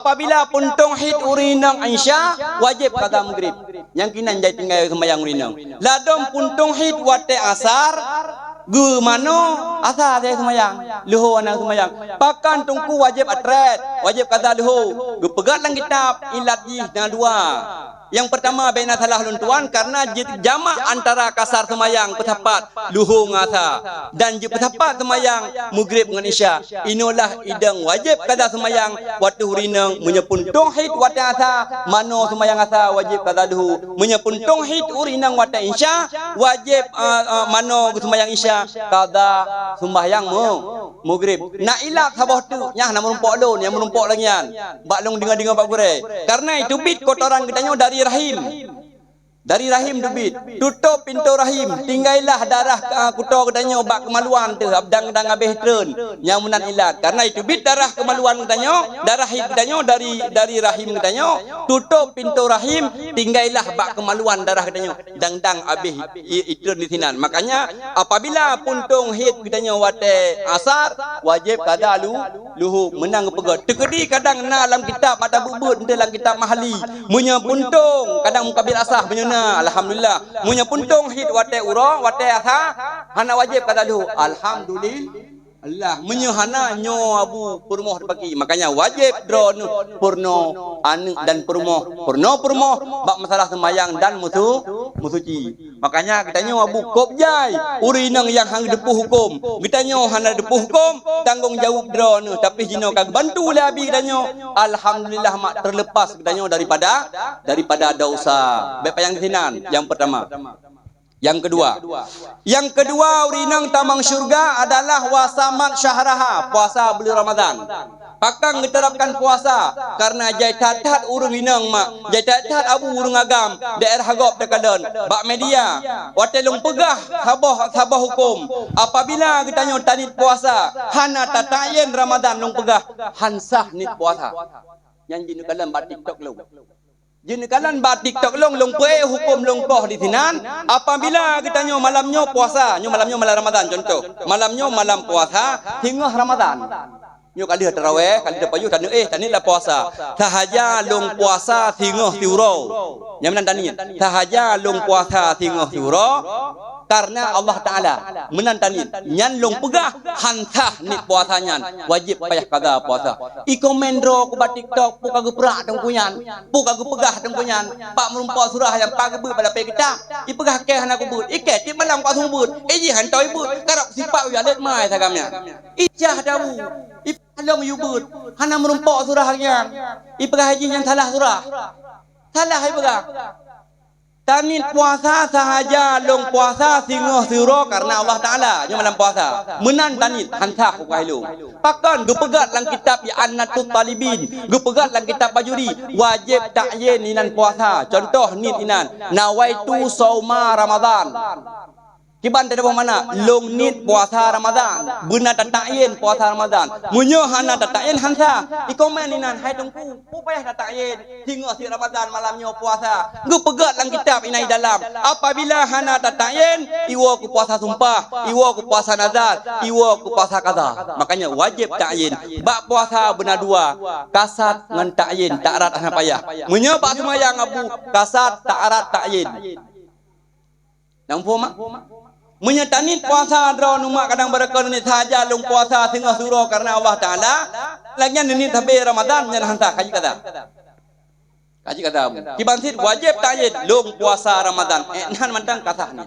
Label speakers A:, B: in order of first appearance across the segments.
A: Apabila puntung hit urinang Aisyah wajib qada maghrib. Yang kinan jai tinggal sembahyang urinang. Ladom puntung hit wate asar gu mano asar dia sembahyang. Luhu anak sembahyang. Pakan tungku wajib atret, wajib qada luhu. Gu pegat lang kitab ilat ji dengan dua. Yang pertama baina salah luntuan karena jamak antara kasar semayang petapat luhu ngasa dan petapat semayang maghrib dengan isya. Inilah idang wajib kada semayang waktu hurinang menyepun tauhid waktu asa mano semayang asa wajib kada luhu menyepun tauhid hurinang waktu isya wajib mano semayang isya kada sembahyang maghrib. Nak ilak sabah tu nyah nak merumpok lon yang merumpok lagi yan. Bak long dengar-dengar pak gure. Karena itu bit kotoran kitanya dari rahim. Dari rahim debit. Tutup pintu rahim. Tinggallah darah kuto katanya bak kemaluan tu. Abdang-dang habis tren. Nyamunan ilat. Karena itu bit darah kemaluan katanya. Darah katanya dari rahim katanya. Tutup pintu rahim. Tinggallah bak kemaluan darah katanya. Dang-dang habis itren di sinan. Makanya apabila puntung hid katanya wate asar. Wajib kada luhu menang pegot. Tekedi kadang na dalam kitab ada bubut dalam kitab mahali. Munya puntung kadang mukabil asah punya alhamdulillah. Munya puntung hid wate ura wate asa hana wajib kada luhu. Alhamdulillah. Allah menyahana nyo abu purmoh pagi. Makanya wajib drone purno anu dan purmoh bak masalah semayang dan musuci. Makanya kita nyo abu kopjai urinang yang hang depuh hukum. Kita nyo hana depuh hukum tanggung jawab drone tapi jino kag bantu labi kita nyo. Alhamdulillah mak terlepas kita nyo daripada dosa. Baik yang sinan yang pertama. Yang kedua urinang tamang syurga adalah wasamat syahraha, puasa bulan Ramadan. Pakang diterapkan puasa karena jai tatat urung inang mak, jai tatat abu urung agam daerah hagop dekadan. Bak media, watelung pegah sabah hukum. Apabila kita nyo tanit puasa, hana tatayen Ramadan long pegah, hansah nit puasa. Yang jinu kalam bat TikTok lu. Jenekalan bat TikTok long pe hukum long poh di sinan. Apabila kita nyo malamnyo puasa, nyo malamnyo malam Ramadan contoh. Malamnyo malam puasa hingga Ramadan. Nyo kali tarawih, kali dapayu dan tanilah puasa. Sahaja long puasa hingga tiuro. Nyaman tani. Sahaja long puasa hingga tiuro. Karena Allah Ta'ala menantani nyan long pegah hantah ni puasanya wajib payah kada puasa. Iko mendro ku bat TikTok pu kagu perak tong kunyan, pu kagu pegah tong kunyan, pak merumpok surah yang pagi ber pada pe kita. I pegah ke hana ku but. Ike ti malam ku sumbut. Ji hantoi but. Karap sipak wi alet mai sagamnya. Ijah dawu. I palong yu but. Hana merumpok surah yang. I pegah haji yang salah surah. Salah ai pegah. Tanit puasa sahaja long puasa singoh siro karena Allah Ta'ala yang malam puasa menan tanit hansah kukailu pakan gupegat lang kitab ya annatut talibin gupegat lang kitab bajuri wajib ta'yin inan puasa contoh nit inan nawaitu sauma Ramadan kiban tadi mana long nit puasa Ramadan benar ta'yin puasa Ramadan munyo hana ta'yin hansa i komen inan hai tungku pu payah ta'yin hingga si Ramadan malamnya puasa gu pegat lang kitab inai dalam apabila hana ta'yin iwo ku puasa sumpah iwo ku puasa nazar iwo ku puasa kaza makanya wajib ta'yin bak puasa benar dua kasat ngan ta'yin ta'arat hana payah munyo bak semayang abu kasat ta'arat ta'yin nampu mak menyetanit puasa draw numak kadang berekon ni saja long puasa tengah surau karena Allah Ta'ala lagian ini sampai Ramadan nyan hantar kaji kata kibansit wajib ta'yin long puasa Ramadan nan mantang kasah ni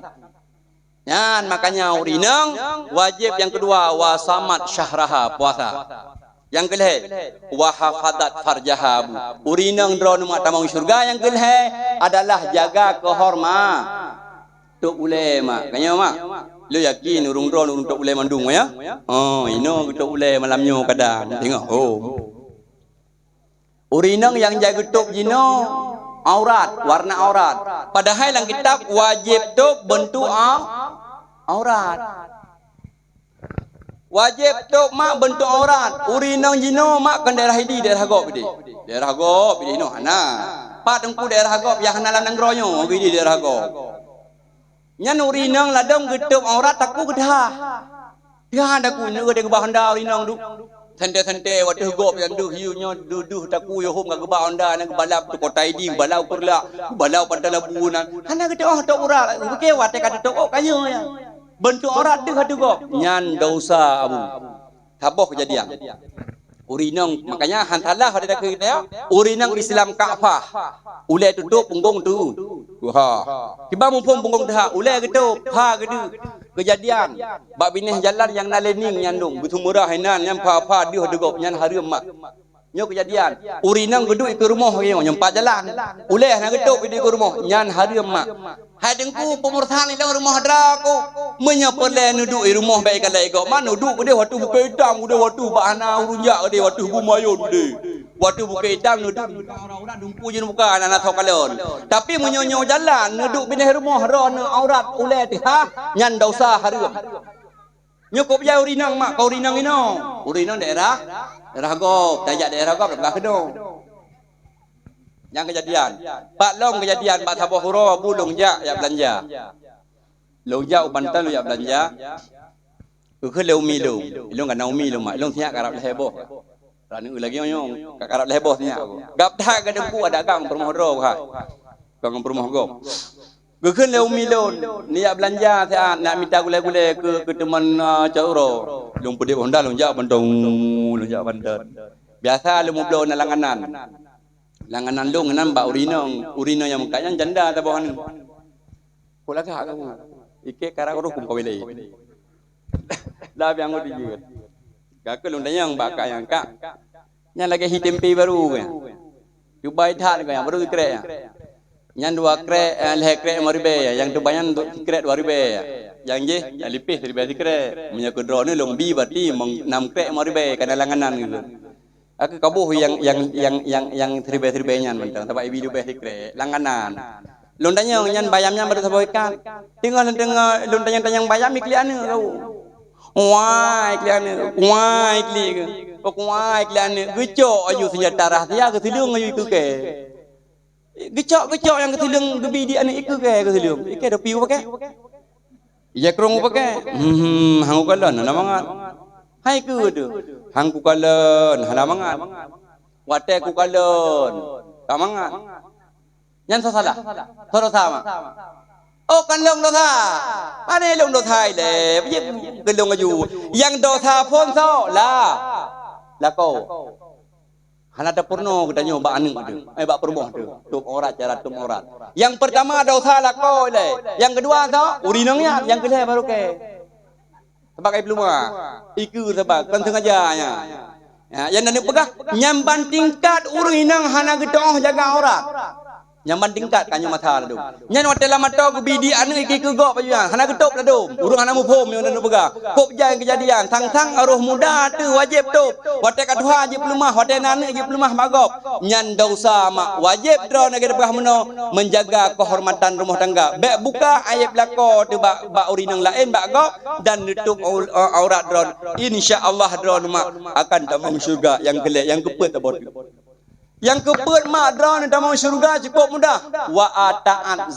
A: nyan makanya urinang wajib yang kedua wasamat syahraha puasa yang kelih wahafadat farjaha urinang draw numak tamang syurga yang kelih adalah jaga kehormat tok ulema kanya mak lu yakin urung drone urung tok ulema mandung ya oh ino tok ulema malamnyo kadang tengok urinang yang jaga tok jino aurat warna aurat padahal dalam kitab wajib tok bentuk aurat wajib tok mak bentuk aurat urinang jino mak kan daerah ini daerah gop ini no hana pak tengku daerah gop yang hana lanang groyo ini daerah gop nyan urinang ladang getup aurat takku gedah. Dia ada ku neu de bah handa urinang du. Sente-sente waktu gop yang hiunya duduh taku yo hom gaba onda nang balap tu kota idi balau kurla balau pada labunan hana kita tak urat ke wate kata tok kayo ya bentuk orat tu hadu gop nyan dosa abu taboh kejadian urinang makanya hantalah ada ke kita urinang Islam Ka'bah ulai tutup punggung tu tiba mumpung punggung dah ulai gitu gitu kejadian bab binih jalan yang nalening nyandung betul murah hinan yang apa dia degop nyan harum mak nyo kejadian urinang geduk ke rumah yang nyempat jalan uleh nak geduk di ke rumah nyan harum mak hadengku pemurtahan dalam rumah draku menyepele nuduk di rumah baik kalai go mana duduk dia waktu buka hitam dia waktu bahana urunjak dia waktu bumayun dia waktu buka hitam nuduk orang-orang dumpu je buka anak tahu kalon tapi menyonyo jalan nuduk binih rumah ron aurat uleh ha nyan dosa harum nyokop ya urinang mak kau urinang ino urinang daerah gop dajak daerah gop belah kedong yang kejadian pak long kejadian pak Sabah Huro bulung jak ya belanja long jak Banten ya belanja ke leu mi long kan naumi long mak long tiak karap leboh rani lagi nyong karap leboh tiak gap dak gadengku ada gang permoh ro ha gang permoh gop Gekun leu milon niat belanja saya nak minta gulai-gulai ke teman Cauro. Long pedih Honda long jak Bandung, long jak Banten. Biasa lu mublo na langanan. Langanan long nan ba urino yang mukanya janda ta bahan. Kula ka kamu. Ike kara ro kum kawilai. Lah yang ngodi juga. Gak long dayang ba ka yang ka. Nya lagi hitempe baru kan. Dubai that kan baru kre ya. Yang dua krek leh krek maribe yang tu banyak krek 2000 yang je yang lipih dari krek punya kedro ni lombi berarti enam krek maribe kana langanan gitu aku kabuh yang tribe nyan mentang tapi ibu be krek langanan londanya nyan bayamnya baru saboikan tinggal londanya tanyang bayam iklian kau wah iklian geco ayu senjata rahsia ke tilung ayu itu ke gecok yang ketilung gebi di anak iku ke ketilung ike do piu pakai iya krong pakai hang kalon hana mangat hai ku tu hang ku kalon hana mangat wate ku kalon ta mangat nyan salah thoro sama oh kan long do tha pane long do thai le ke long aju yang do tha phon so la ko hana dapurno kita nyoba anu tu bak permoh tu tup orat cara tup orat yang pertama dosa lako le yang kedua tu urinangnya yang kedua baru ke sebagai peluma iku sebab kan sengajanya ya yang nak pegah nyamban tingkat urinang hana gedong jaga orat nyamban tingkat kanyo mata ladu nyan watela mata ku bidi anu iki ku gok pajuan hana gedok ladu urung hana mufum yang nak pegah kop jang kejadian tang aruh muda tu wajib tu wate kadua wajib lumah wate nanu wajib lumah magop nyan dosa mak wajib dro negara pegah meno menjaga kehormatan rumah tangga bek buka ayat lako tu bak urinang lain bak gok dan nutup aurat dron insyaallah dron mak akan tamang syurga yang gelek yang kepet abot yang kepet mak dron tamang syurga cukup mudah wa ata'at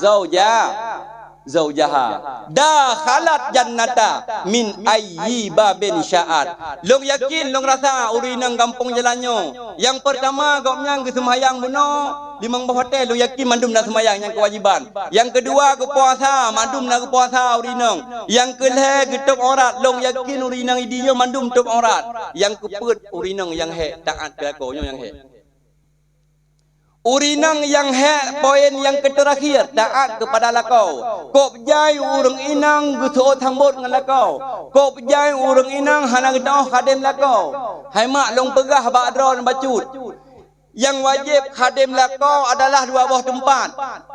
A: zaujaha dakhalat jannata min ayyi babin sya'at long yakin long rasa urinang kampung jalannya yang pertama gopnya ke sembahyang buno limang hotel long yakin mandum nak sembahyang yang kewajiban yang kedua ke puasa mandum nak ke puasa urinang yang keleh getup aurat long yakin urinang idinya mandum tup aurat yang kepet urinang yang he taat kelakonyo yang he urinang yang he poin yang terakhir taat kepada lakau kop jai urang inang guto thambot ngan lakau kop jai urang inang hana gedoh khadim lakau hai mak long pegah ba dron bacut yang wajib khadim lakau adalah dua buah tempat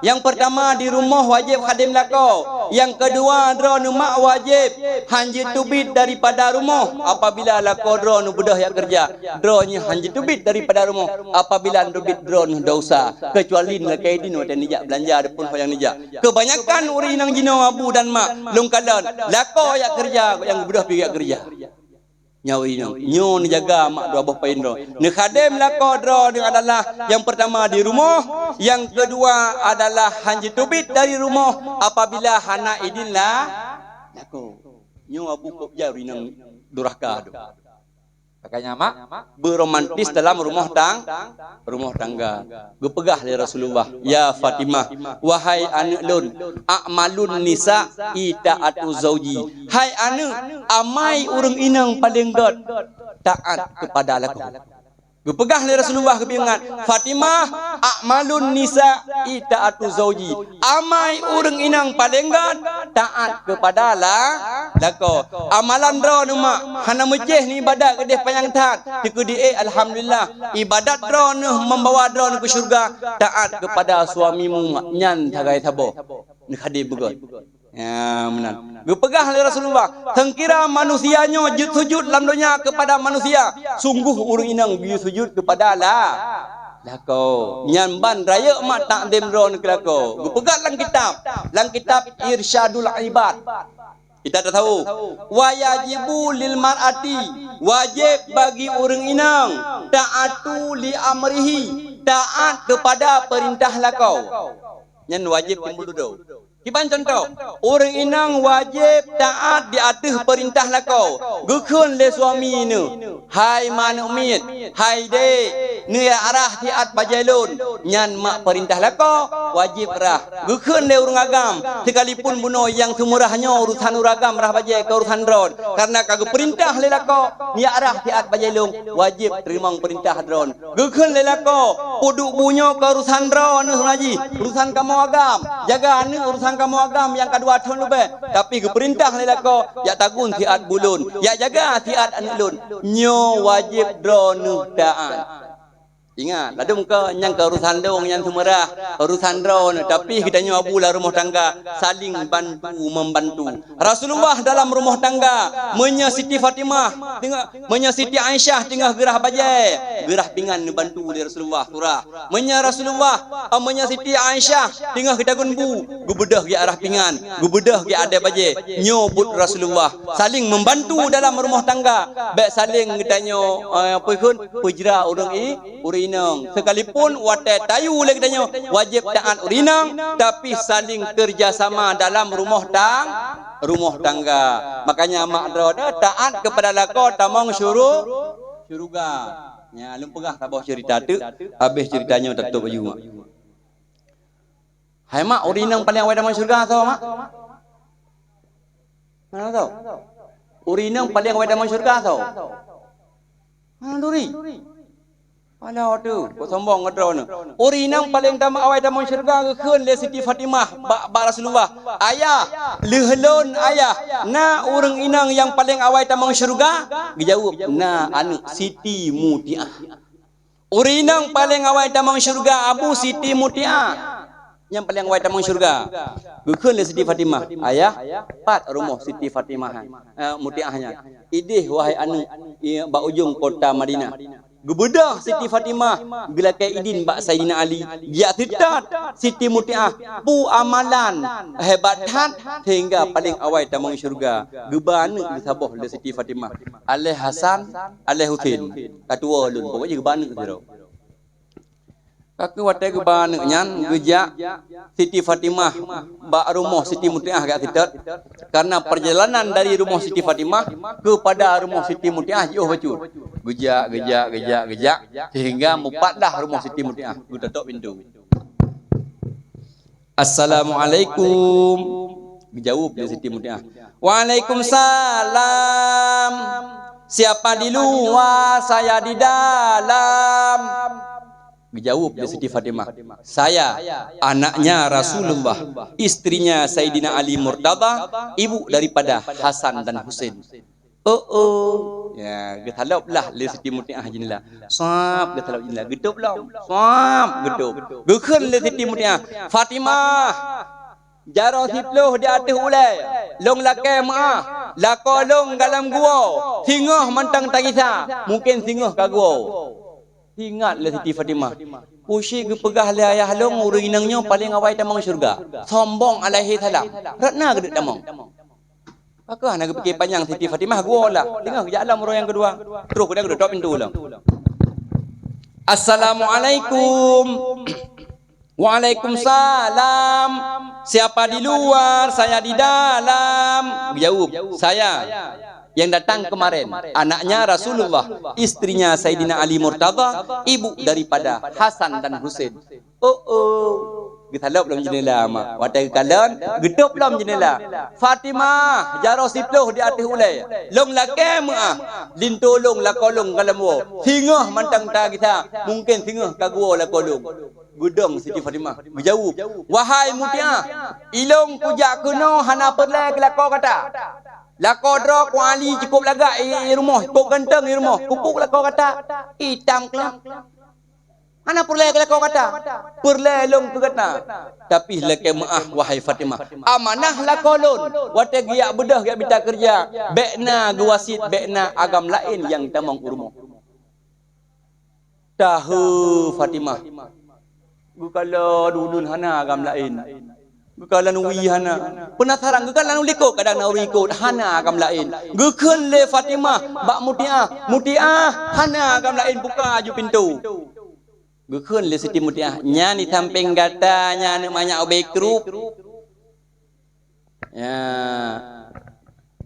A: yang pertama di rumah wajib khadim lakau yang kedua dron mak wajib hanji tubit daripada rumah apabila lakau dron budah ya kerja dronnya hanji tubit daripada rumah apabila tubit dron dosa kecuali lakai dino dan nijak belanja adapun yang nijak kebanyakan urinang jino abu dan mak long kalon lakau ya kerja yang budah pergi kerja nyawi nyo ni jaga mak dua buah paindro ni khadim lako dro ni adalah yang pertama di rumah yang kedua adalah hanji tubit dari rumah apabila hana idinlah lako nyo abu kop jari nang durhaka do Makanya mak beromantis dalam rumah tangga. Gepegah li Rasulullah, ya Fatimah, wahai anak lun, a'malun nisa ita'atu zauji. Hai anak, amai urang inang paling god taat kepada laku. Gepegah li Rasulullah kebingat, Fatimah, a'malun nisa ita'atu zauji. Amai urang inang paling god taat kepada lako. Amalan dro mak hana meceh ni ibadat kedeh payang tat dikudi alhamdulillah ibadat dro membawa dro ke syurga taat kepada suamimu nyan tagai tabo ni hadir begot ya menan gepegah li Rasulullah tengkira manusianya sujud dalam dunia kepada manusia sungguh urang inang bi sujud kepada lako nyan ban raya mak takdim dro ni lako gepegat lang kitab Irsyadul Ibad. Kita dah tahu wajibu lil mar'ati wajib bagi orang inang ta'atu li amrihi taat kepada perintah lakau nyan wajib timbul dulu kiban contoh orang inang wajib taat di atas perintah lakau gekeun le suami ni hai manumit hai de ni arah tiat bajailun nyan mak perintah lakau wajib rah gekeun le urang agam sekalipun buno yang semurahnya urusan uragam rah bajai ke urusan drone karena kagak perintah le lakau ni arah tiat bajailung wajib terima perintah drone gekeun le lakau puduk bunyo ke urusan drone ni haji urusan kamu agam jaga ni urusan kamu agam yang kedua tahun lebih tapi keperintah ni lako ya tagun tiat bulun ya jaga tiat anulun nyo wajib drone taat ingat ladum ke yang ke urusan dong yang semerah urusan drone tapi kita nyo abu lah rumah tangga saling bantu membantu Rasulullah dalam rumah tangga menya Siti Fatimah menya Siti Aisyah tengah gerah bajai gerah pingan bantu di Rasulullah surah menya Rasulullah menya Siti Aisyah tengah kita gunbu gubedah ke arah pingan gubedah ke ada bajai nyobut Rasulullah saling membantu dalam rumah tangga baik saling kita nyo apa pun pejra orang urinang sekalipun watai tayu lagi tanya wajib taat urinang tapi saling kerjasama dalam rumah tangga makanya mak drone taat kepada lako tamong syuruga nya lum pegah tabah cerita tu habis ceritanya tak tahu baju mak hai mak urinang paling awal dalam syurga tahu mak mana tahu urinang paling awal dalam syurga tahu duri Alah tu, kau sombong ngadro ni. Urinang paling dama awai dalam syurga keun le Siti Fatimah ba Rasulullah. Ayah, lehlon ayah. Na urang inang yang paling awai dalam syurga? Dijawab, na anu Siti Mutiah. Urinang paling awai dalam syurga Abu Siti Mutiah. Yang paling awai dalam syurga. Keun le Siti Fatimah. Ayah, pat rumah Siti Fatimah. Mutiahnya. Idih wahai anu ba ujung kota Madinah. Gebedah Siti Fatimah gelakai idin bak Sayyidina Ali dia tetat Siti Mutiah pu amalan hebat hat sehingga paling awal tamang syurga gebana disaboh le Siti Fatimah Alaih Hasan Alaih Husain katua lun pokoknya gebana tu Kaku watai gebana nyan gejak Siti Fatimah bak rumah Siti Mutiah gak tetat karena perjalanan dari rumah Siti Fatimah kepada rumah Siti Mutiah jauh bacur gejak sehingga mupatlah rumah Siti Mutiah gua tutup pintu Assalamualaikum dijawab dari Siti Mutiah Waalaikumsalam siapa di luar saya di dalam dijawab dari Siti Fatimah saya anaknya Rasulullah istrinya Sayyidina Ali Murtada ibu daripada Hasan dan Husain ya getalop lah le Siti Mutiah jinlah sap getalop jinlah gedup lah sap gedup gekeun le Siti Mutiah Fatimah jaro siploh di atas ulai long lakai maah lako long dalam gua singoh mantang tangisa mungkin singoh ka gua ingat le Siti Fatimah pusi gepegah le ayah long urang inangnya paling awai tamang syurga sombong alaihi salam ratna gedut tamang Pakah nak fikir panjang Siti Fatimah gua lah. Tengah ke alam orang yang kedua. Terus dia duduk pintu lah. Assalamualaikum. Waalaikumsalam. Siapa di luar? Saya di dalam. Jawab. Saya. yang datang kemarin, anaknya Rasulullah, istrinya Sayyidina Ali Murtada, ibu daripada Hasan dan Husain. Kita belum jendela mak. Watai kalan, gedup belum jendela. Fatimah jaro siploh di atas ulai. Long lakem lin tolong la kolong kalamo. Hingah mantang ta kita. Mungkin hingah kagua la kolong. Gudong Siti Fatimah berjawab, wahai mutia, ilong kujak kuno hana perle kelako kata. Lako dro kuali cukup lagak rumah, cukup ganteng rumah, kupuk lako kata. Hitam kelak. Hana perle kelako kata. Perle long tu kata. Tapi leke maah wahai Fatimah. Amanah lako lon. Wate giyak bedah giyak bita kerja. Bekna guwasit bekna agam lain yang tamang rumah. Tahu Fatimah. Gukala dudun hana agam lain. Gukala nuwi hana. Penasaran gukala nu liko kadang nu liko hana agam lain. Gukun le Fatimah bak mutiah hana agam lain buka ju pintu. Gukun le Siti Mutiah nyani samping gata nyani banyak obekrup. Ya.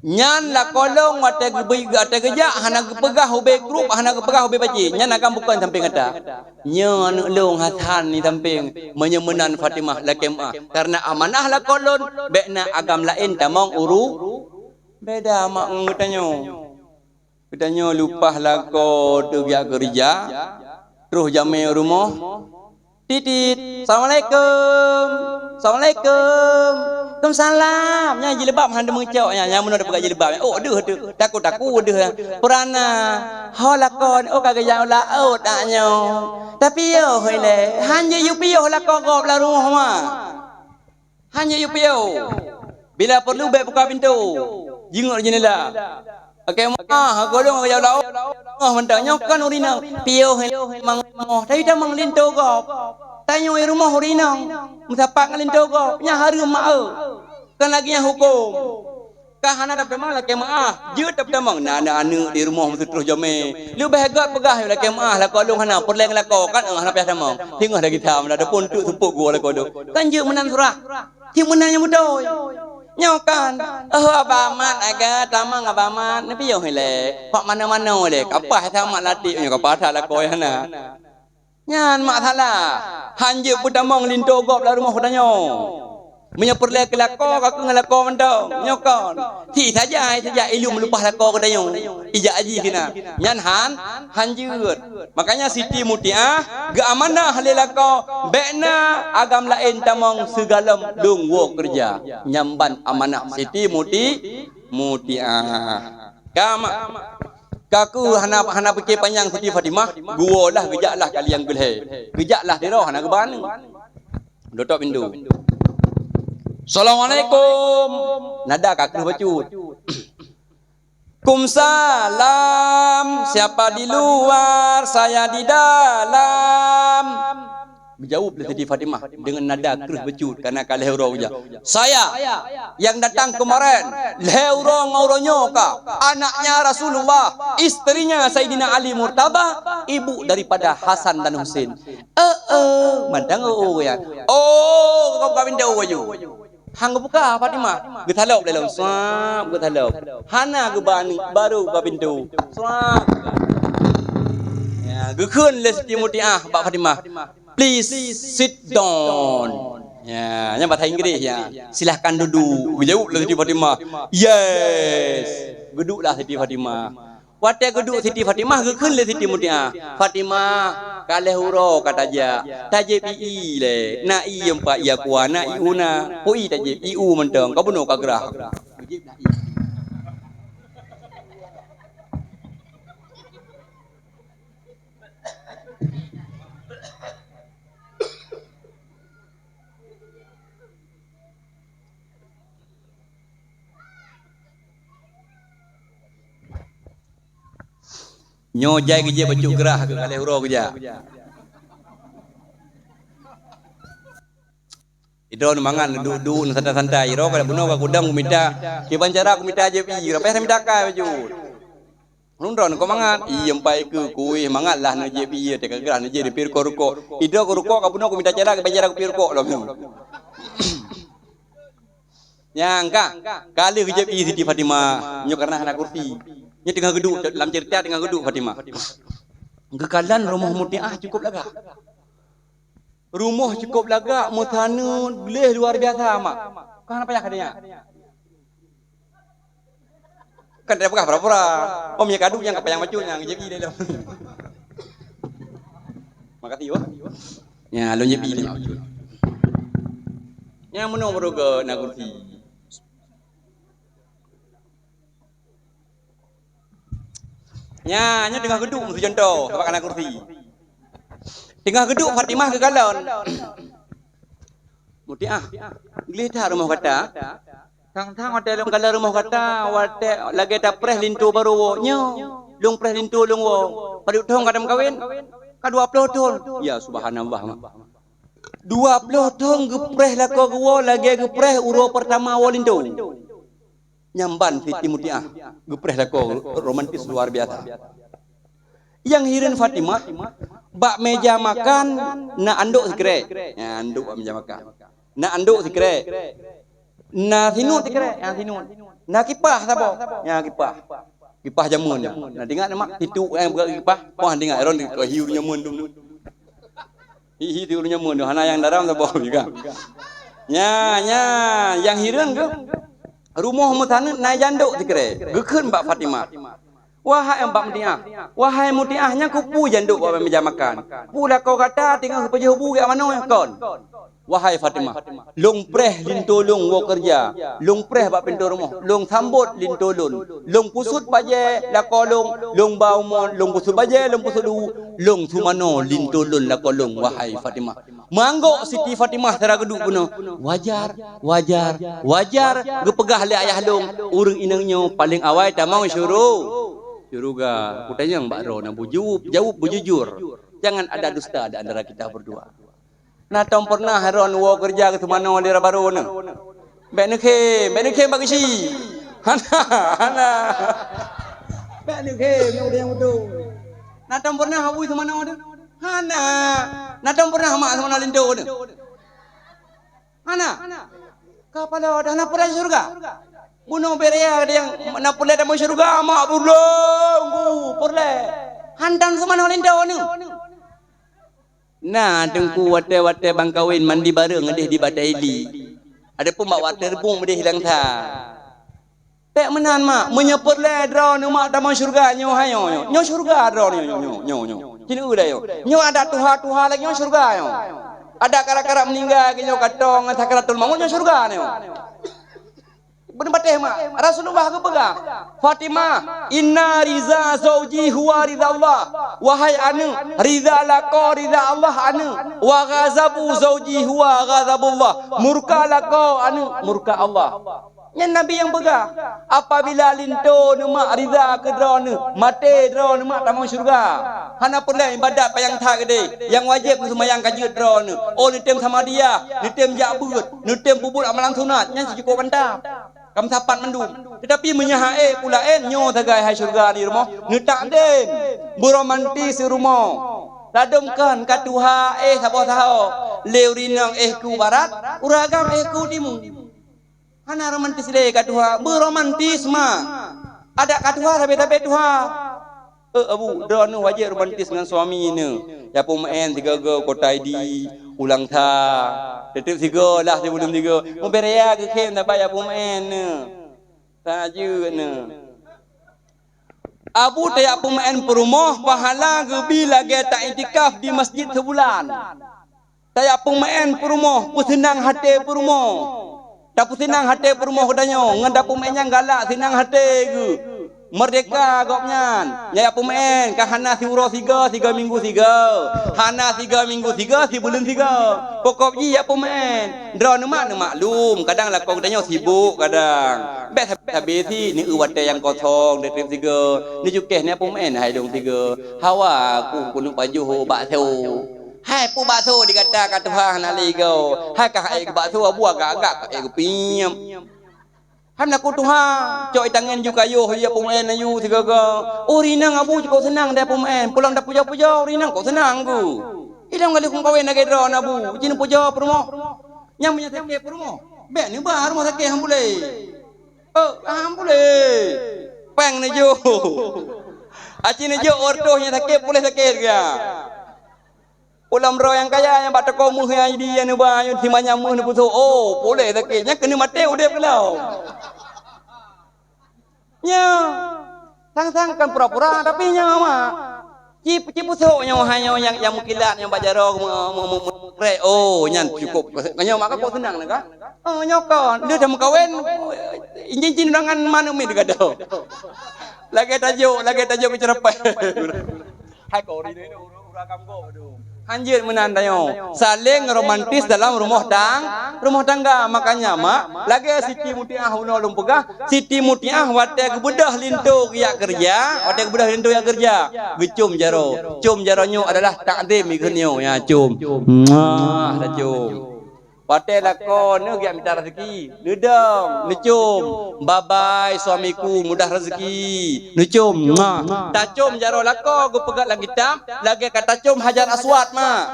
A: Nyan la kolong wate gebi gata gejak hana gepegah obekrup hana gepegah obebaji. Nyan akan bukan samping gata. Nyan long hatan ni samping menyemenan Fatimah lakemah karena amanah la kolon bekna agam lain tamang uru beda mak katanya lupah lako tu dia kerja terus jamai rumah titit assalamualaikum Waalaikumsalam nya jilbab handa mengecok nya mun ada pakai jilbab oh deuh tu takut deuh perana holakon oh kagak yang laut taknya tapi yo hele hanya yu piyo lakon gop la rumah mah hanya yu piyo bila perlu baik buka pintu jingok jendela okey mah golong jauh laut mentangnya kan urina piyo hele mang tapi dah mang linto gop tanya rumah urina musapak ngalinto gop nya hari mak kan lagi yang hukum kahana dapat mang laki maah je dapat mang nana anu di rumah mesti terus jame lu bahagia pegah laki maah la kolong hana perleng lako kan hana piah tamang tengah dah kita ada pontuk tupuk gua la kodo kan je menan surah ti menanya mudoy nyokan abamat aga tamang abamat ni piyo hele pak mana-mana le kapah sama lati nya kapah tak lako hana nyan mak salah hanje putamang linto gop la rumah hutanyo menyeperle ke lako aku ngelako mendong nyokon ti saja ilmu melupah lako kedayo ija aji kena nyan hanjut makanya Siti Mutiah ge amanah le lako bekna agam lain tamang segalam dong wo kerja nyamban amanah Siti Mutiah kama kaku hana pikir panjang Siti Fatimah gua lah gejaklah kalian gelhe gejaklah dia hana geban dotok pintu Assalamualaikum. Nada kakak bacut. Kumsalam. Siapa di luar, saya di dalam. Berjawab Siti Fatimah dengan nada kerus becut karena kalih hurau je. Saya yang datang kemarin, lehurau ngauronyo ka, anaknya Rasulullah, istrinya Sayyidina Ali Murtada, ibu daripada Hasan dan Husain. Mandang ya. Oh, kau kawin dah waju. Hang buka Fatimah, getalop dalam swap getalop. Hana gebani baru buka pintu. Swap. Ya, gekun le Siti Mutiah Pak Fatimah. Please sit down. Ya, nya bahasa Inggris ya. Silahkan duduk. Berjawab le Siti Fatimah. Yes. Duduklah Siti Fatimah. Wate geduk Siti Fatimah gekun le Siti Mutiah. Fatimah kaleh huro kata aja. Taje pi le. Na i empa ia kuah na i una. Poi taje iu menteng. Kau bunuh kagerah. Nyojai ke je baju gerah ke kalih hurau ke je. Idron mangan duduk santai-santai ro kada buno ka kudang kumita. Ki bancara kumita je pi ra peh minta ka baju. Nundron ko mangan i empai ke kuih mangat lah na je pi te ka gerah na je di pir ko ruko. Idro ko ruko ka buno kumita cara ke bancara ke pir ko lo. Yang kah? Kali kerja Siti Fatimah. Nyo karena anak kursi. Nyo tengah geduk dalam cerita tengah geduk Fatimah. Kekalan rumah Mutiah cukup lagak. Rumah cukup lagak, mutana geleh luar biasa mak. Kau apa yang katanya? Kan dia pegah pura-pura. Om ya kaduk yang kapayang macu yang jadi dia. Makasih yo. Ya, lo nyepi dia. Yang menung beroga nak kursi. Nya tengah geduk mesti contoh sebab anak kursi. Tengah geduk Fatimah ke galon. Mutiah. Geleh dah rumah kata. Tang-tang hotel long kala rumah kata wate lagi tak preh lintu baru nyo. Long preh lintu long wo. Paduk tong kadam kawin. Ka 20 tahun. Ya subhanallah mak. 20 tahun gepreh lako gua lagi gepreh uro pertama wo lintu. Nyamban Siti Mutiah. Gepreh lako romantis luar biasa. Yang hirin Fatimah bak meja makan na anduk sikre. Ya anduk bak meja makan. Na anduk sikre. Na sinut sikre, yang sinut. Na kipah sabo. Ya kipah. Kipah jamun. Na dengar mak titu yang buka kipah, pah dengar ron hiu nyamun tu. Hiu tu nyamun tu hana yang daram sabo juga. Nya yang hirin ke rumah mutana na janduk sikre. Gekeun bak Fatimah. Wahai Mbak Mutiah, wahai Mutiahnya kupu janduk bawa meja makan. Pula kau kata tinggal kerja hubu ke mana kon? Wahai Fatimah, long preh lintolong wo kerja, long preh bak pintu rumah, long sambut lintolong, long pusut baje lakolong, long baumon, long pusut baje, long pusut lu, long sumano lintolong lakolong. Wahai Fatimah, manggok Siti Fatimah terageduk puno. Wajar, gepegah le ayah long, urang inangnya paling awal tamang syuruh. Syuruga, kutanya Mbak Ro, jawab bujujur. Jangan ada dusta di antara kita berdua. Nah, tom pernah Ron wo kerja ke mana wali baru na. Bek nuke bagi si. Hana. Bek nuke udah yang betul. Nah, tom pernah hawu ke mana wali? Hana. Nah, tom pernah mak sama lindo na. Hana. Kapala dah nak pergi surga. Bunuh beria yang nak pergi dalam surga mak burung. Perle. Hantan sama lindo na. Nah, tengku wate-wate bang kawin mandi bareng ngedeh di Bataili. Ada pun mak wate rebung medeh hilang tha. Pek menan mak menyeput le drone mak taman syurga nyo hayo. Nyo syurga drone nyo. Kini udah yo. Nyo ada tuha-tuha lagi nyo syurga yo. Ada kara-kara meninggal nyo katong sakaratul maut nyo syurga nyo. Benar bateh mak. Rasulullah ke pegang. Fatimah, inna riza zauji huwa ridha Allah. Wahai anu, ridha lako ridha Allah anu. Wa ghazabu zauji huwa ghazabullah. Murka lako anu, murka Allah. Yang Nabi yang pegang. Apabila linto mak ridha ke drone, mate drone mak tamang syurga. Hana pernah ibadat payang tak gede. Yang wajib semayang kaji drone. Oh nitem sama dia, nitem jabut, nitem bubur amalan sunat. Yang sejuko mantap. Kamu sapat mendum. Tetapi menyahae pula nyo tagai hai syurga di rumah. Ngetak den. Beromantis di rumah. Ladumkan katuha saboh-saho. Leurinang ku barat. Uragam ku timu. Hana romantis le katuha. Beromantis mah. Ada katuha tapi tuha. Abu, drone wajib romantis dengan suami ni. Ya pemain tiga kota ID. Ulang tha. Tetap tiga lah sebelum tiga. Mau beria ke kem tak bayar pemain ni. Taju ni. Abu tayak pemain perumah pahala ke bila dia tak itikaf di masjid sebulan. Tayak pemain perumah pusenang hati perumah. Tak pusenang hati perumah katanya. Ngada pemainnya galak senang hati ke. Merdeka gopnyan. Ya pemain kahana si uro 3 minggu 3. Hana 3 minggu 3 si bulan 3. Pokok ji ya pemain. Drone mak maklum, kadang lah kau tanya sibuk kadang. Bet habisi ni uwate yang kosong de trip 3. Ni jukeh ni pemain hai dong 3. Hawa aku kunu baju bakso. Hai pu bakso dikata Tuhan ali kau. Hai kah ai bakso abu agak-agak ai piam. Ham nak tuha, coi tangan juga yo dia pemain ayu tiga ga. Oh rinang abu kau senang dia pemain. Pulang dah puja-puja rinang kau senang ku. Ilang kali kau kawin nak drone abu. Jin puja promo. Yang punya tempe promo. Bek ni bah rumah sakit hang boleh. Hang boleh. Peng ni jo. Aci ni jo ordohnya sakit boleh sakit ke? Ulam roh yang kaya yang bak teko muh yang dia ni bah yang timanya muh ni putu. Oh, boleh sakitnya kena mati udip kalau. Nya. Sang-sang kan pura-pura tapi nya mak. Cip putu nya hanya yang mukilat yang bajaro re. Oh, nyan cukup. Kanya mak kau senang nak? Oh, nyokon. Dia dah mengkawin. Injin undangan mana umi degadau. Lagi tajuk bicara apa? Hai kau ni urang kampung tu. Hanjir menandayo saling romantis dalam rumah tangga. Makanya mak lagi Siti Mutiah uno lumpegah Siti Mutiah wate kebedah lintu yak kerja gecum jaronyo adalah takdim ikunyo ya cum dah cum wate lakon ne giat minta rezeki nedang necum babai suamiku mudah rezeki necum tak cum jaro lako gu pegat lagi kitab lagi kata cum hajar aswad mak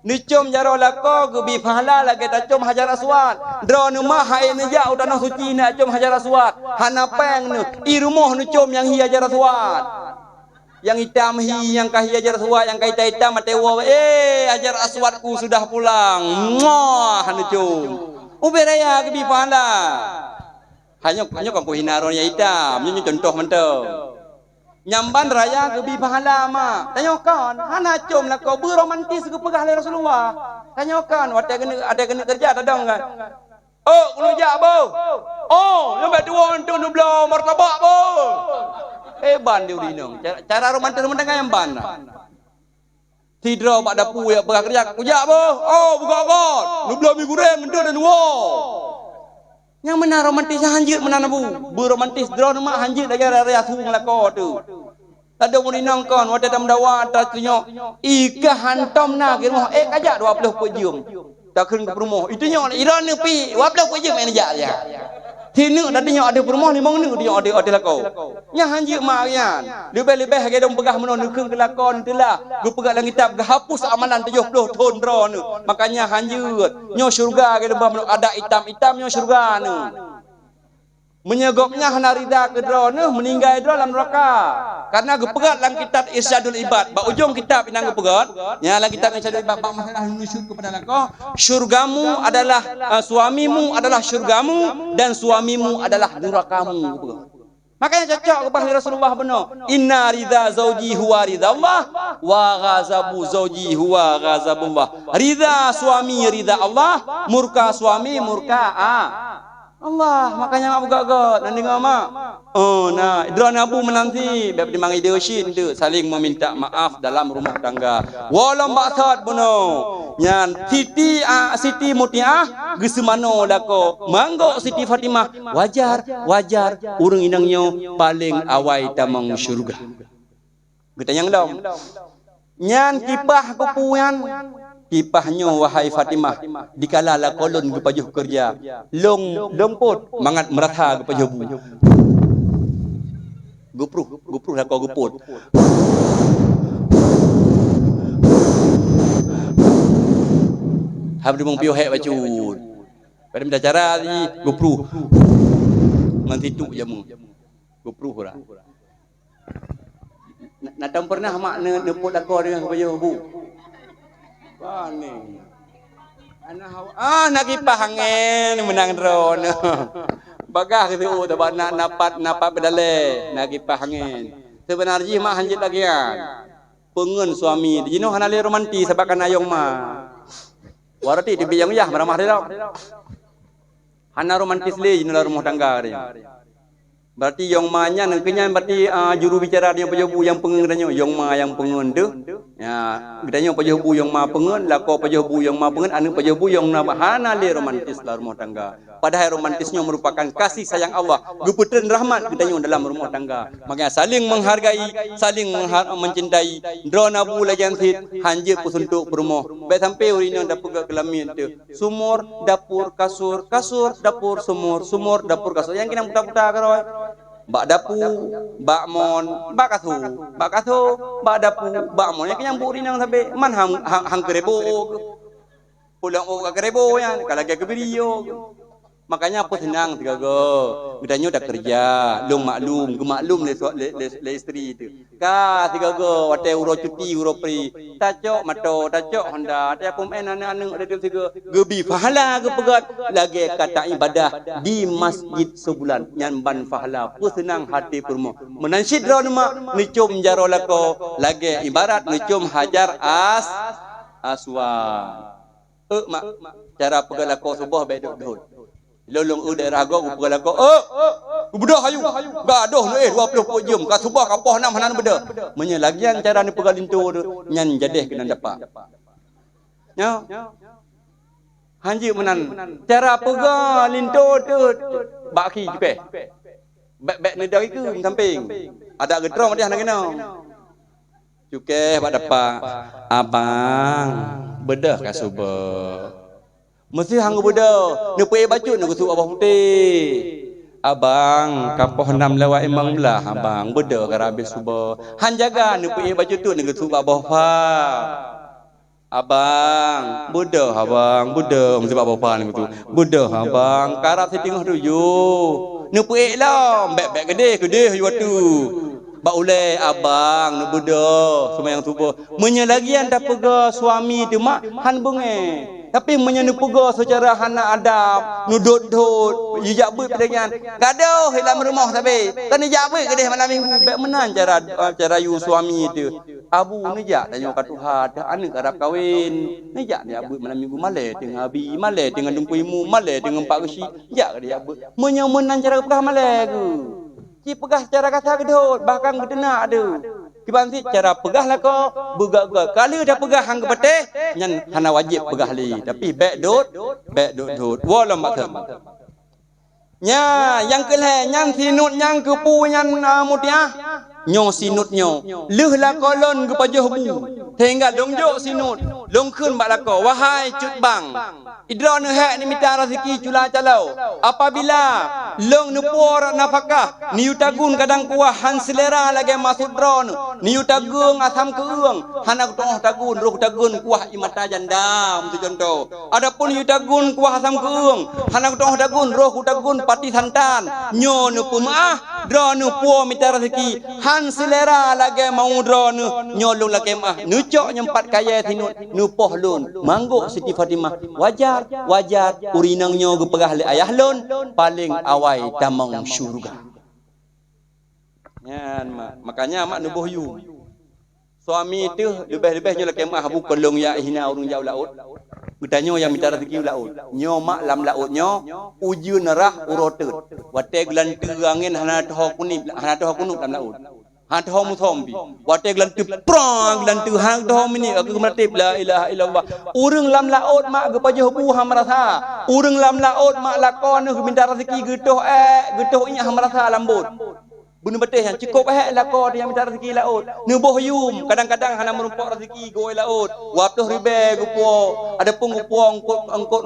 A: necum jaro lako gu bi pahala lagi tak cum hajar aswad dro nu mah hai neja udah suci nak cum hajar aswad hana peng nu i rumah necum yang hi hajar aswad yang hitam hi yang kahi hajar aswad yang kaita hitam matewa hajar aswadku sudah pulang necum uberaya ke bi pahala hanya kampung hinaron ya hitam nyu contoh mentau nyamban raya ke bi pahala mak tanyakan hana cum lah kau beromantis ke pegah le Rasulullah tanyakan ada kena kerja tak dong kan kena jak bo sampai dua untuk nublo martabak bo ban dia urinong cara romantis mendengar yang ban tidro bak dapu ya pegah kerja kujak bo buka kot nublo mi goreng mentu dan wo yang mana romantis hanjir mana bu beromantis drone mak hanjir lagi raya sung lako tu ada urinong kon wada dam dawa ta tunyo ika hantom na ke rumah kajak 20 pejum tak keun ke rumah itu nyo iran ni pi 20 pejum en jak ya Tinu dah tengok ada perumah 5 ni dia ada lakau. Nya hanjir mak yan. Lebih-lebih hage dong pegah meno nekeung kelakon telah. Gu pegah dalam kitab hapus amalan 70 tahun dro nu. Makanya hanjir nyo syurga ge debah meno ada hitam-hitam nyo syurga nu. Menyegopnya hana rida ke dro nu meninggal dro dalam neraka. Karena gu pegat dalam kitab Irsyadul Ibad. Ba ujung kitab inang gu pegat. Nya dalam kitab Irsyadul Ibad bab masalah nusyuk kepada lakau. Syurgamu adalah suamimu adalah syurgamu dan suamimu adalah nerakamu. Makanya cocok kepada Rasulullah benar. Inna ridha zauji huwa ridha Allah wa ghazabu zauji huwa ghazabullah. Ridha suami ridha Allah, murka suami murka Allah. Makanya mak buka-buka nanti mak. Nah, idron abu menanti bab dimang ideosin tu saling meminta maaf dalam rumah tangga. Walam baksat buno. Nyan Siti Mutiah gesemano lako. Manggo Siti Fatimah wajar urang inangnya paling awai tamang syurga. Getanyang dong. Nyan kipah kepuyan kipahnya wahai Fatimah dikala la kolon gepajuh kerja longput mangat meratha gepajuh bu gupruh la kau guput habis mong piu hek bacut pada minta cara di gupruh nganti tu jamu gupruh ora nak pernah mak neput la kau dengan gepajuh bu Bani. Nak kipah angin menang drone. Bagah gitu dapat napat bedale nak kipah angin. Sebenarnya mah hanjit lagi kan. Pengen suami di jino hanale romantis sabakan ayong mah. Warati di biyang yah maramah dia. Hana romantis le jino rumah tangga dia. Berarti yang mahnya nengkenya berarti juru bicara dia pejabu yang pengen katanya yang mah yang pengen tu ya katanya pejabu yang mah pengen lako pejabu yang mah pengen anu pejabu yang hana le romantis dalam rumah tangga padahal romantisnya merupakan kasih sayang Allah guputren rahmat katanya dalam rumah tangga makanya saling menghargai saling mencintai drone abu lajan sit hanjir pusuntuk perumah baik sampai urino dapur kelamin tu sumur dapur kasur dapur sumur dapur kasur yang kena putar-putar karoi bak dapu, bak mon, bak kathu, bak dapu, bak mon. Yang kenyang buri nang sampai man hang kerebo. pulang ke kerebo ya, kalau ke video. Makanya apa senang tiga go. Gedanya udah kerja, long maklum, gemaklum le isteri itu. Ka tiga go, wate uro cuti, uro pri. Tacok mato, tacok Honda, ada pom anak-anak ada tiga. Gebi pahala ke pegat lagi kata ibadah di masjid sebulan. Nyan pahala, apa senang hati purmo. Menansyid ro nama, nicum jaro lako, lagi ibarat nicum hajar aswan. Mak, cara pegat lako subuh bedok. Lolong daerah gua pegal aku. Bedah hayu. Gadoh ni 20 jam. Ka subah kapah 6 hanan bedah. Menyelagian cara ni pegal lintu nyan jadeh kena dapat. Ya. Hanji menan. Cara pegal lintu tu baki jepe. Bek ni dari ke samping. Ada gedrong dia nak kena. Cuke bak dapat. Abang bedah ka subah. Mesti hang bodoh. Ni puai baju nak usuk abang putih. Abang kapoh 6 lewat emang belah abang bodoh karabis subuh. Han jaga ni puai baju tu nak usuk abang fa. Abang bodoh mesti abang fa ni tu. Bodoh abang karab si tengah tuju. Ni puai lah bek gede yo tu. Ba ulai abang ni bodoh semayang subuh. Menyelagian dak pega suami tu mak han bunge. Tapi menyenupuga secara hana adab, nudut-dut, jejak buit pedangan. Gaduh dalam rumah tapi. Kan jejak buit kedih malam minggu. Baik menan cara you suami itu. Abu nejak tanya kat Tuhan, dah anak harap kahwin. Nejak dia buit malam minggu malai dengan abi, malai dengan dumpuimu, malai dengan pak gesi. Jak dia buit. Menyemenan cara pegah malai ke. Ci pegah cara kata gedut, bahkan gedenak ada. Kibanti cara pegah lah kau buga-buga. Kalau dah pegah hang kepetih, nyan hana wajib pegah li. Tapi baik dot. Walam maksud. Nya yang keleh nyang sinut nyang kepu nyan mutiah. Nyo sinut nyo. Leh lah kolon ke pajuh bu. Hingga dongjok sinut. Long kun bak lako. Wahai cut bang. Idra ne hak ni minta rezeki cula calau. Apabila long ne puar nafkah, ni utagun kadang kuah han selera lagi masuk drone. Ni utagung asam keung, han aku toh tagun roh tagun kuah imata janda untuk contoh. Adapun ni utagun kuah asam keung, han aku toh tagun roh tagun pati santan. Nyo ne pemaah, drone puar minta rezeki, han selera lagi mau drone. Nyo long lagi mah, nucok nyempat kaya tinut, nupoh lun, mangguk Siti Fatimah. Wajar urinangnya gepegah le ayah lon paling awai damang syurga. Yan makanya mak nubuh yu. Suami itu lebih-lebih nyola kemah habu kolong ya hina urung jauh laut. Bertanya yang minta rezeki laut. Nyo mak lam lautnya uju nerah urotut. Wate gelan angin hana toh kunip lam laut. Han toh muthombi. Wate gelan prang gelan hang toh mini aku meratib la ilaha illallah. Urang lam laut mak ge pajah bu ham rasa. Urang lam laut mak lakon nu minta rezeki getoh inya ham rasa lambut. Bunuh betih yang cukup lakon yang minta rezeki laut. Nu boh yum kadang-kadang hana merumpok rezeki goi laut. Waptuh ribe gupo. Ada pun gupo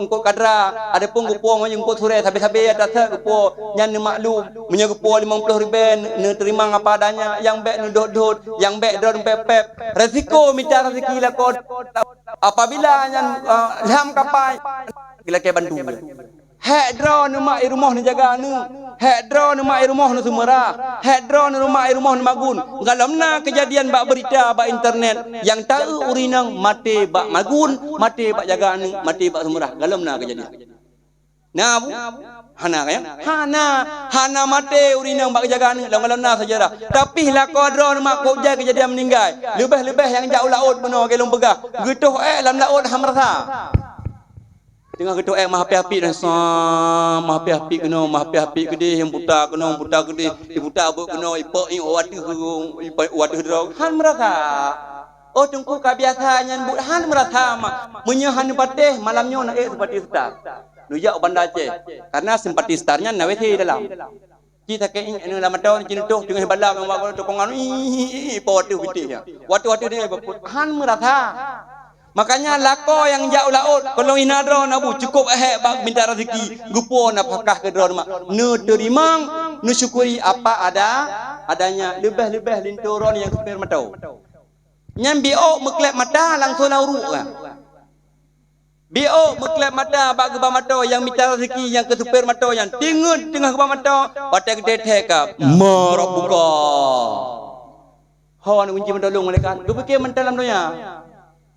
A: engkot kadra. Ada pun gupo engkot sore sabe-sabe ada tak gupo nyan maklum. Munya gupo 50 ribe ne terima apa adanya yang bek nu dot yang bek don pep. Resiko minta rezeki lakon. Apabila nyan lam kapai gila ke bantu. Hek drone mak rumah ni jaga nu. Hek drone mak rumah nu Sumerah. Hek drone rumah rumah nu Magun. Galamna kejadian bak berita bak internet yang tahu urinang mati bak Magun, mati bak jaga nu, mati bak Sumerah. Galamna kejadian. Nah, bu. Hana kan? Hana mati urinang bak jaga nu galamna sejarah. Tapi lah kodron mak kok jaga kejadian meninggal. Lebih-lebih yang jauh laut benar gelong pegah. Getuh lam laut ham rasa. Tengah ketua mah api-api dan mah api-api kena mah api-api gede yang buta gede buta abuk kena ipok waduh drog han merasa oh tungku ka biasa nyan bu han merasa mak menyahan patih malamnya nak seperti star nujak bandar Aceh karena simpati starnya na weti dalam kita ke ing dalam tahun cina tuh dengan balak yang waktu tokongan waduh bitihnya waktu dia han merasa. Makanya lako yang jauh laut kalau ina drone abu cukup bak minta rezeki gupo napakah ke drone mak nu terimang nu syukuri apa adanya lebih linturon yang super matau nyambi meklep mata langsung lauru Bio meklep mata bak gebah mata yang minta rezeki yang ketupir mata yang tingun tengah gebah mata patai gede tekap marabuka. Hawan kunci mendolong mereka. Lu fikir mentalam donya.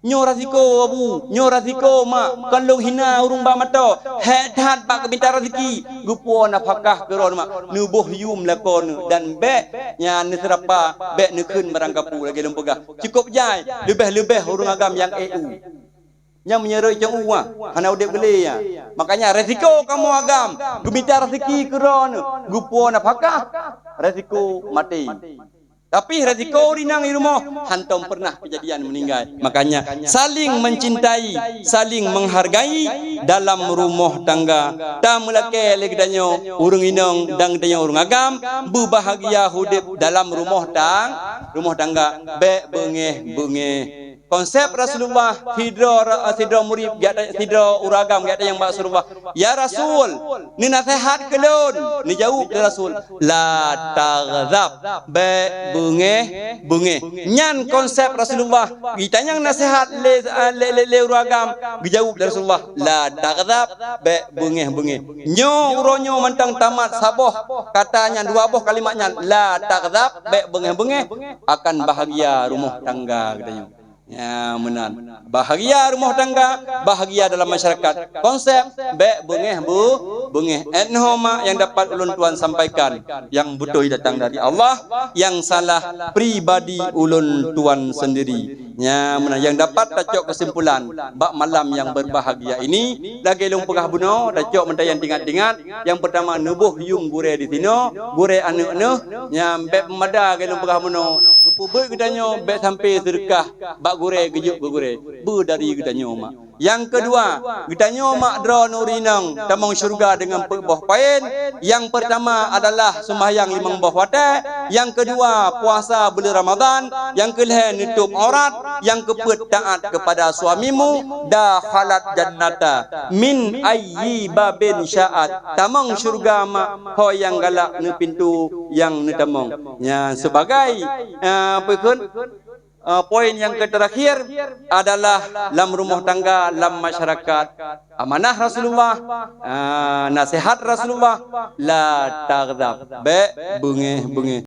A: Nyo raziko abu, nyo raziko mak kalau hina urung ba mata. Hedat bak minta rezeki. Gupo nafkah keron mak nubuh yum lakon dan be nya nesrapa be nekun merangkapu lagi lempegah. Cukup jai lebih-lebih urung agam yang EU. Yang menyeroi jang uang, hana udip gele ya. Makanya resiko kamu agam, minta rezeki keron, gupo nafkah, resiko mati. Tapi resiko rinang di rumah, hantam pernah kejadian meninggal. Makanya saling mencintai, saling menghargai dalam rumah tangga. Tak melake lagi danyo urung inong dang danyo urung agam, berbahagia hidup dalam rumah tangga. Be bengeh. Konsep Rasulullah hidro murid hidro uragam gak ada yang Rasulullah ya Rasul ni nasihat kelon ni jawab dari Rasul la taghzab be bunge nyan konsep Rasulullah ditanya nasihat le uragam dijawab dari Rasulullah la taghzab be bunge nyo uronyo mentang tamat saboh katanya dua boh kalimatnya la taghzab be bunge akan bahagia rumah tangga katanya. Ya benar. Bahagia rumah tangga, bahagia dalam masyarakat. Konsep be bengeh enhoma yang dapat ulun tuan sampaikan yang betul datang dari Allah, yang salah pribadi ulun tuan sendiri. Ya benar yang dapat tacok kesimpulan bak malam yang berbahagia ini lagi lung pegah buno tacok mentai yang tingat-tingat. Yang pertama nubuh yung gure di tino, gure anu yang be mada ge lung pegah buno. Gupu gedanyo be sampai sedekah bak gure gejuk gure dari gedanyo mak. Yang kedua gedanyo mak dra nurinang tamang syurga dengan boh pain. Yang pertama adalah sembahyang 5 boh wate, yang kedua puasa bulan Ramadan, yang kelih nutup aurat, yang keempat taat kepada suamimu, dakhalat jannata min ayyi babin sya'at. Tamang syurga mak ho yang galak nu pintu yang nu tamang. Ya sebagai poin yang terakhir adalah dalam rumah tangga, dalam masyarakat. Amanah Rasulullah, nasihat Rasulullah, la taghzab, be bunge.